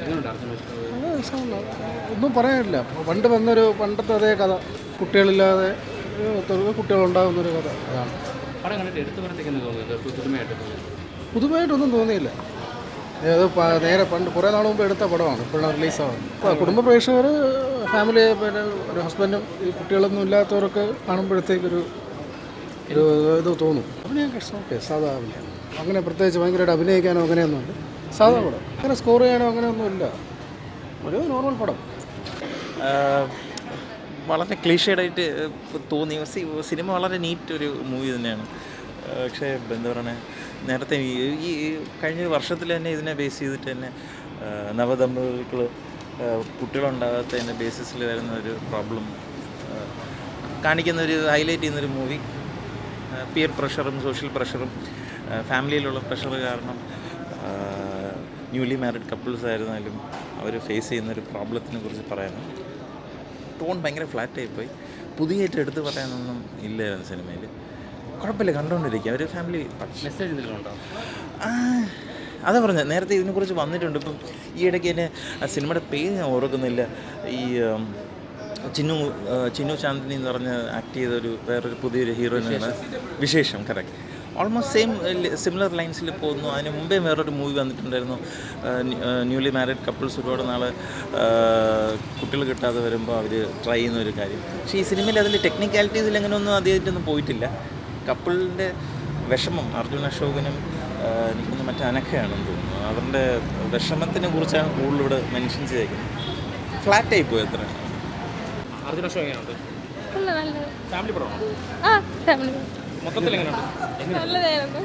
അത് രസമുള്ള ഒന്നും പറയാനില്ല. പണ്ട് വന്നൊരു പണ്ടത്തെ അതേ കഥ, കുട്ടികളില്ലാതെ കുട്ടികളുണ്ടാകുന്നൊരു കഥ. അതാണ്. പുതുമയായിട്ടൊന്നും തോന്നിയില്ല. അത് നേരെ പണ്ട് കുറേ നാൾ മുമ്പ് എടുത്ത പടമാണ് ഇപ്പോഴാണ് റിലീസാവുന്നത്. അപ്പോൾ കുടുംബ പ്രേക്ഷകർ, ഫാമിലി, പിന്നെ ഒരു ഹസ്ബൻഡും ഈ കുട്ടികളൊന്നും ഇല്ലാത്തവർക്ക് കാണുമ്പോഴത്തേക്കൊരു ഇത് തോന്നും. അഭിനയൊക്കെ ഓക്കെ, സാധാ അഭിനയം. അങ്ങനെ പ്രത്യേകിച്ച് ഭയങ്കരമായിട്ട് അഭിനയിക്കാനോ അങ്ങനെയൊന്നുമില്ല. സാധാ പടം. അങ്ങനെ സ്കോർ ചെയ്യാനോ അങ്ങനെയൊന്നുമില്ല. ഒരു നോർമൽ പടം. വളരെ ക്ലീഷേഡായിട്ട് തോന്നി. സിനിമ വളരെ നീറ്റ് ഒരു മൂവി തന്നെയാണ്. പക്ഷേ എന്താ പറയുക, നേരത്തെ ഈ കഴിഞ്ഞ വർഷത്തിൽ തന്നെ ഇതിനെ ബേസ് ചെയ്തിട്ട് തന്നെ നവദമ്പതികൾ കുട്ടികളുണ്ടാകാത്തതിൻ്റെ ബേസിസിൽ വരുന്ന ഒരു പ്രോബ്ലം കാണിക്കുന്നൊരു ഹൈലൈറ്റ് ചെയ്യുന്നൊരു മൂവി. പിയർ പ്രഷറും സോഷ്യൽ പ്രഷറും ഫാമിലിയിലുള്ള പ്രഷർ കാരണം ന്യൂലി മാരിഡ് കപ്പിൾസ് ആയിരുന്നാലും അവർ ഫേസ് ചെയ്യുന്നൊരു പ്രോബ്ലത്തിനെ കുറിച്ച് പറയാനും. ടോൺ ഭയങ്കര ഫ്ലാറ്റായിപ്പോയി. പുതിയതായിട്ട് എടുത്ത് പറയാനൊന്നും ഇല്ലായിരുന്നു സിനിമയിൽ. കുഴപ്പമില്ല, കണ്ടുകൊണ്ടിരിക്കുക. ഒരു ഫാമിലി മെസ്സേജ് എന്തെങ്കിലും അതാ പറഞ്ഞത്, നേരത്തെ ഇതിനെക്കുറിച്ച് വന്നിട്ടുണ്ട്. ഇപ്പം ഈ ഇടയ്ക്ക് തന്നെ സിനിമയുടെ പേര് ഞാൻ ഓർക്കുന്നില്ല. ഈ ചിന്നു ചാന്ദിനി എന്ന് പറഞ്ഞ് ആക്ട് ചെയ്തൊരു വേറൊരു പുതിയൊരു ഹീറോയിനാണ് വിശേഷം. കറക്റ്റ്, ഓൾമോസ്റ്റ് സെയിം സിമിലർ ലൈൻസിൽ പോകുന്നു. അതിന് മുമ്പേ വേറൊരു മൂവി വന്നിട്ടുണ്ടായിരുന്നു, ന്യൂലി മാരിഡ് കപ്പിൾസ് ഒരുപാട് നാൾ കുട്ടികൾ കിട്ടാതെ വരുമ്പോൾ അവർ ട്രൈ ചെയ്യുന്ന ഒരു കാര്യം. പക്ഷേ ഈ സിനിമയിൽ അതിൽ ടെക്നിക്കാലിറ്റീസിൽ അങ്ങനെയൊന്നും അധികമായിട്ടൊന്നും പോയിട്ടില്ല. കപ്പിളിൻ്റെ വിഷമം അർജുൻ അശോകനും എനിക്കൊന്ന് മറ്റേ അനഘയാണെന്ന് തോന്നുന്നു, അവരുടെ വിഷമത്തിനെ കുറിച്ചാണ് കൂടുതൽ ഇവിടെ മെൻഷൻ ചെയ്തേക്കുന്നത്. ഫ്ലാറ്റായി പോയി അത്ര. അർജുൻ അശോക് എങ്ങനെയുണ്ട്? ഫാമിലി പടമാണോ? ഫാമിലി മൊത്തത്തിൽ എങ്ങനെയുണ്ട്? നല്ലതായിരുന്നു.